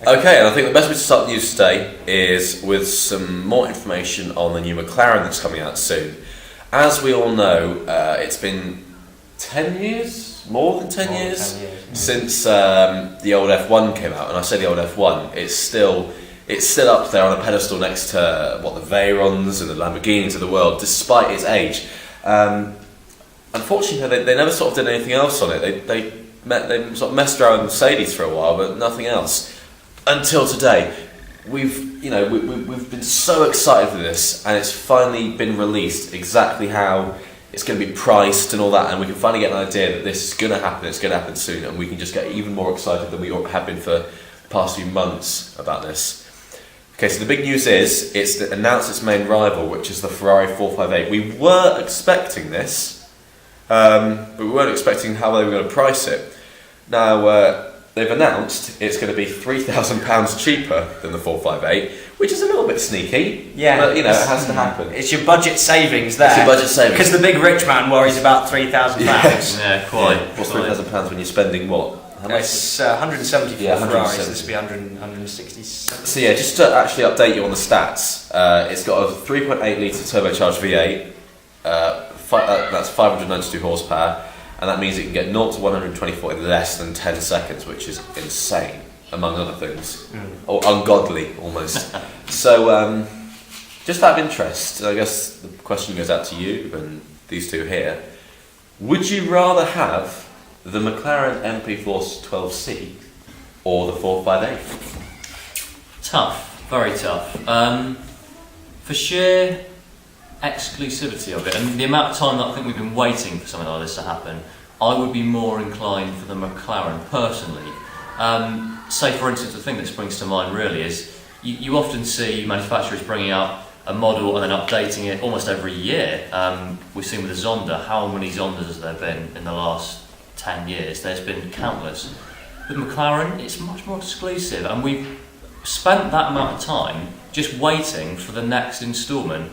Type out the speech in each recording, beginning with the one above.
Okay, and I think the best way to start the news today is with some more information on the new McLaren that's coming out soon. As we all know, it's been 10 years, more than 10 years, since the old F1 came out. And I say the old F1, it's still up there on a pedestal next to the Veyrons and the Lamborghinis of the world, despite its age. Unfortunately, they never sort of did anything else on it. They sort of messed around with Mercedes for a while, but nothing else. Until today, we've been so excited for this, and it's finally been released exactly how it's going to be priced and all that, and we can finally get an idea that this is going to happen. It's going to happen soon, and we can just get even more excited than we have been for the past few months about this. Okay, so the big news is it's announced its main rival, which is the Ferrari 458. We were expecting this, but we weren't expecting how they were going to price it. Now, they've announced it's going to be £3,000 cheaper than the 458, which is a little bit sneaky. Yeah, but it has to happen. It's your budget savings there. It's your budget savings because the big rich man worries about £3,000. Yeah, quite. Yeah. What's £3,000 when you're spending what? How much? It's 170 for Ferrari, so this will be 167. So yeah, just to actually update you on the stats, it's got a 3.8 litre turbocharged V8. That's 592 horsepower. And that means it can get 0 to 124 in less than 10 seconds, which is insane, among other things. Or ungodly, almost. So, just out of interest, I guess the question goes out to you and these two here. Would you rather have the McLaren MP4 12C or the 458? Tough, very tough. For sheer exclusivity of it and the amount of time that I think we've been waiting for something like this to happen, I would be more inclined for the McLaren personally. Say for instance, the thing that springs to mind really is you often see manufacturers bringing out a model and then updating it almost every year. We've seen with the Zonda, how many Zondas has there been in the last 10 years? There's been countless. With McLaren, it's much more exclusive, and we've spent that amount of time just waiting for the next instalment.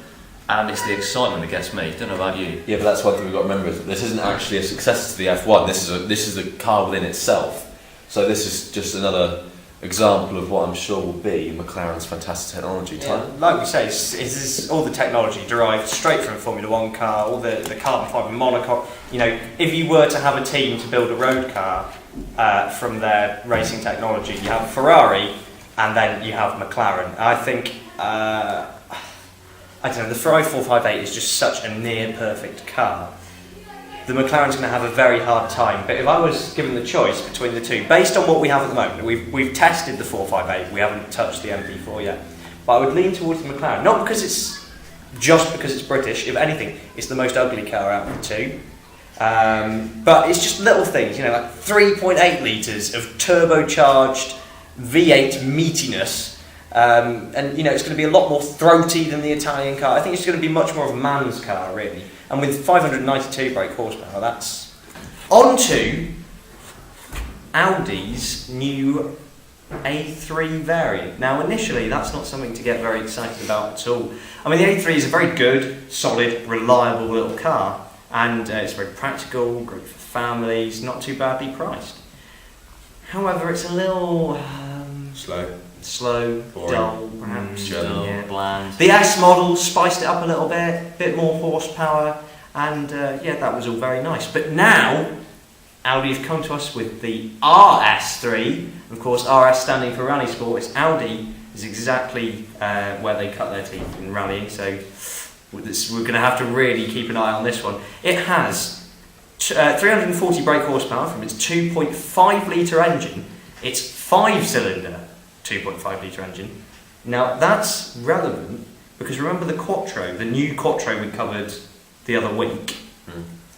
And it's the excitement that gets me. Don't know about you. Yeah, but that's one thing we've got to remember. Is that this isn't actually a successor to the F1. This is a car within itself. So this is just another example of what I'm sure will be McLaren's fantastic technology. Yeah, like we say, it's all the technology derived straight from a Formula One car, all the carbon fibre monocoque. If you were to have a team to build a road car from their racing technology, you have Ferrari, and then you have McLaren. I think. I don't know, the Ferrari 458 is just such a near perfect car. The McLaren's going to have a very hard time, but if I was given the choice between the two, based on what we have at the moment, we've tested the 458, we haven't touched the MP4 yet, but I would lean towards the McLaren, not because it's British, if anything, it's the most ugly car out of the two. But it's just little things, like 3.8 litres of turbocharged V8 meatiness. And it's going to be a lot more throaty than the Italian car. I think it's going to be much more of a man's car, really. And with 592 brake horsepower, that's on to Audi's new A3 variant. Now, initially, that's not something to get very excited about at all. I mean, the A3 is a very good, solid, reliable little car, and it's very practical, great for families, not too badly priced. However, it's a little slow, boring, dull, perhaps. Bland. The S model spiced it up a little bit more horsepower, and that was all very nice. But now, Audi have come to us with the RS3. Of course, RS standing for Rally Sport. It's Audi is exactly where they cut their teeth in rallying, so we're going to have to really keep an eye on this one. It has 340 brake horsepower from its 2.5 litre engine. It's 5-cylinder 2.5 litre engine. Now that's relevant because remember the Quattro, the new Quattro we covered the other week.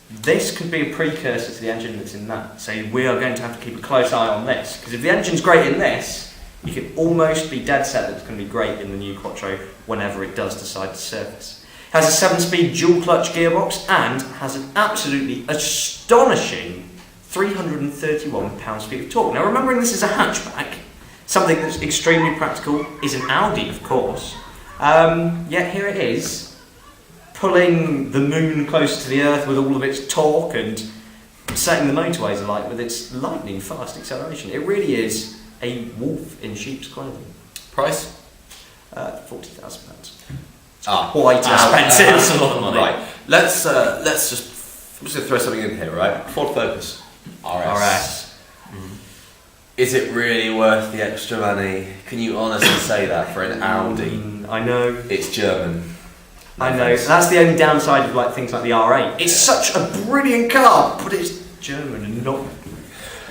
This could be a precursor to the engine that's in that. So we are going to have to keep a close eye on this, because if the engine's great in this, you can almost be dead set that it's going to be great in the new Quattro whenever it does decide to surface. It has a 7-speed dual clutch gearbox and has an absolutely astonishing 331 pound-feet of torque. Now remembering this is a hatchback, something that's extremely practical is an Audi, of course. Yet here it is, pulling the moon closer to the earth with all of its torque and setting the motorways alight with its lightning fast acceleration. It really is a wolf in sheep's clothing. Price? £40,000. Quite expensive. That's a lot of money. Right. Let's just. I'm just going to throw something in here, right? Ford Focus. RS. Is it really worth the extra money? Can you honestly say that for an Audi? I know. It's German. I know. That's the only downside of like things like the R8. It's such a brilliant car, but it's German and not.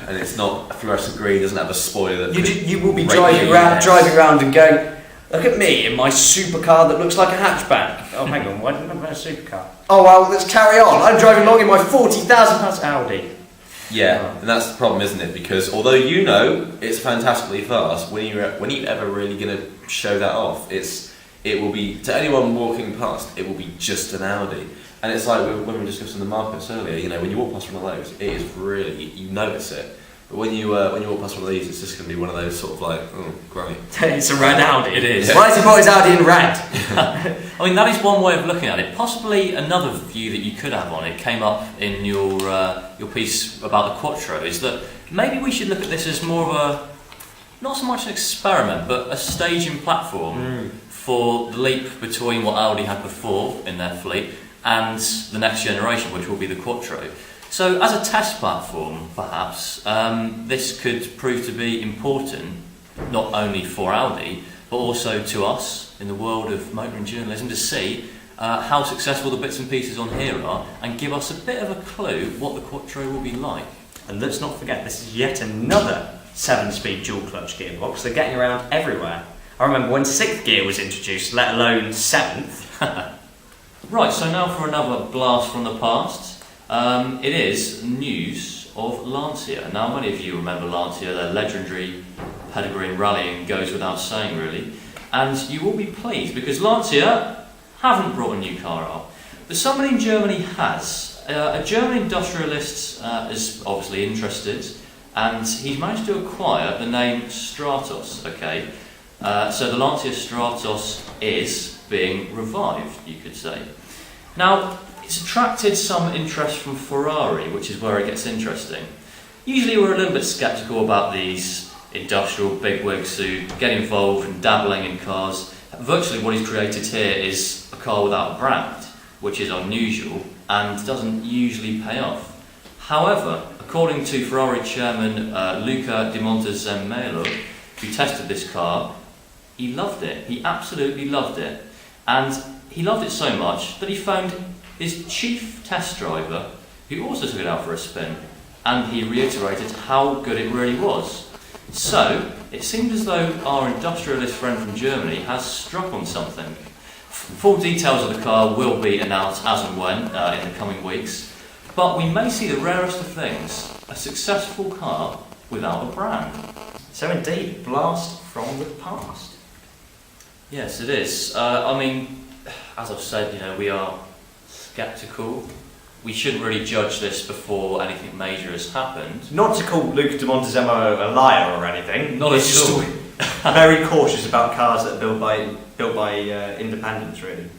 And it's not fluorescent green. Doesn't have a spoiler. You will be driving around and going, look at me in my supercar that looks like a hatchback. Oh, hang on, why didn't I have a supercar? Oh well, let's carry on. I'm driving along in my £40,000 Audi. Yeah, and that's the problem, isn't it? Because although you know it's fantastically fast, when you ever really going to show that off? It will be, to anyone walking past, it will be just an Audi. And it's like when we were discussing the markets earlier. You know, when you walk past one of those, it is really, you notice it. But when you walk past one of these, it's just going to be one of those sort of like, oh, great. It's a red Audi. It is. Yeah. Why has he bought his Audi in red? I mean, that is one way of looking at it. Possibly another view that you could have on it came up in your piece about the Quattro, is that maybe we should look at this as more of a, not so much an experiment, but a staging platform for the leap between what Audi had before in their fleet and the next generation, which will be the Quattro. So as a test platform, perhaps, this could prove to be important, not only for Audi, but also to us in the world of motoring journalism, to see how successful the bits and pieces on here are, and give us a bit of a clue what the Quattro will be like. And let's not forget, this is yet another 7-speed dual-clutch gearbox. They're getting around everywhere. I remember when 6th gear was introduced, let alone 7th. Right, so now for another blast from the past. It is news of Lancia. Now, many of you remember Lancia, their legendary pedigree in rallying goes without saying, really. And you will be pleased because Lancia haven't brought a new car out. But somebody in Germany has. A German industrialist is obviously interested, and he's managed to acquire the name Stratos. Okay, so the Lancia Stratos is being revived, you could say. Now, it's attracted some interest from Ferrari, which is where it gets interesting. Usually we're a little bit sceptical about these industrial bigwigs who get involved and dabbling in cars. Virtually what he's created here is a car without a brand, which is unusual and doesn't usually pay off. However, according to Ferrari chairman Luca Di Montezemolo, who tested this car, he loved it. He absolutely loved it. And he loved it so much that he phoned his chief test driver, who also took it out for a spin, and he reiterated how good it really was. So, it seems as though our industrialist friend from Germany has struck on something. Full details of the car will be announced as and when in the coming weeks, but we may see the rarest of things, a successful car without a brand. So indeed, blast from the past. Yes, it is. I mean, as I've said, you know, we are sceptical. We shouldn't really judge this before anything major has happened. Not to call Luca Di Montezemolo a liar or anything. Not at all. Very cautious about cars that are built by independents, really.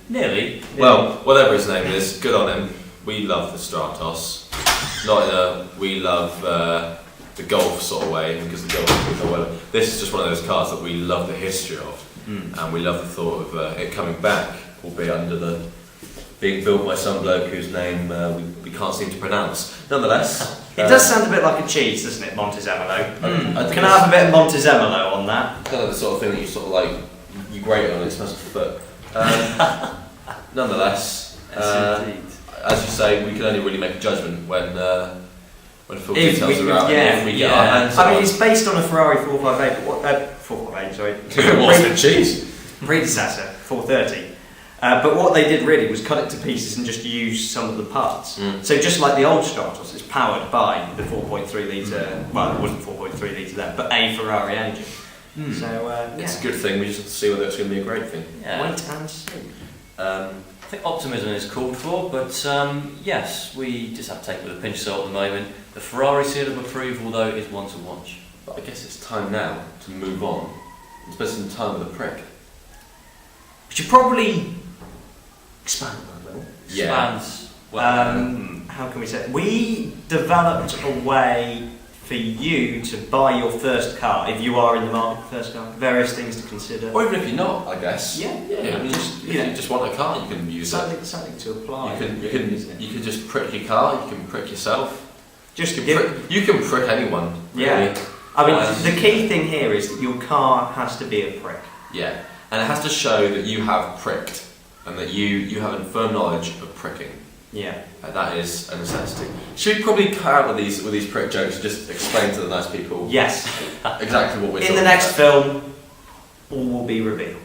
Nearly. Well, whatever his name is, good on him. We love the Stratos. Not in a we love the Golf sort of way, because the Golf. This is just one of those cars that we love the history of, and we love the thought of it coming back, albeit under the being built by some bloke whose name we can't seem to pronounce. Nonetheless, it does sound a bit like a cheese, doesn't it, Montezemolo? Can I have a bit of Montezemolo on that? Kind of the sort of thing that you sort of like you grate it on, it smells like foot. Nonetheless, as you say, we can only really make a judgment when full details are out. If we get our hands on. I mean, it's based on a Ferrari 458, but what 458, sorry. What's the cheese? Predecessor 430. But what they did really was cut it to pieces and just use some of the parts. So just like the old Stratos, it's powered by the 4.3 litre. Well, it wasn't 4.3 litre then, but a Ferrari engine. So it's a good thing. We just have to see whether it's going to be a great thing. Yeah. Wait and see. I think optimism is called for, but yes, we just have to take it with a pinch of salt at the moment. The Ferrari seal of approval, though, is one to watch. But I guess it's time now to move on and spend some time with a prick. We should probably expand on that a little. Expands. Well, how can we say it? We developed a way for you to buy your first car, if you are in the market for first car, various things to consider. Or even if you're not, I guess. Yeah. I mean, if you just want a car, you can use Something to apply. You can just prick your car. You can prick yourself. You can prick anyone. Really. Yeah. I mean, the key thing here is that your car has to be a prick. Yeah, and it has to show that you have pricked and that you have a firm knowledge of pricking. Yeah. And that is a necessity. Should we probably cut out with these prick jokes and just explain to the nice people? Yes. Exactly what we're in the next film, all will be revealed.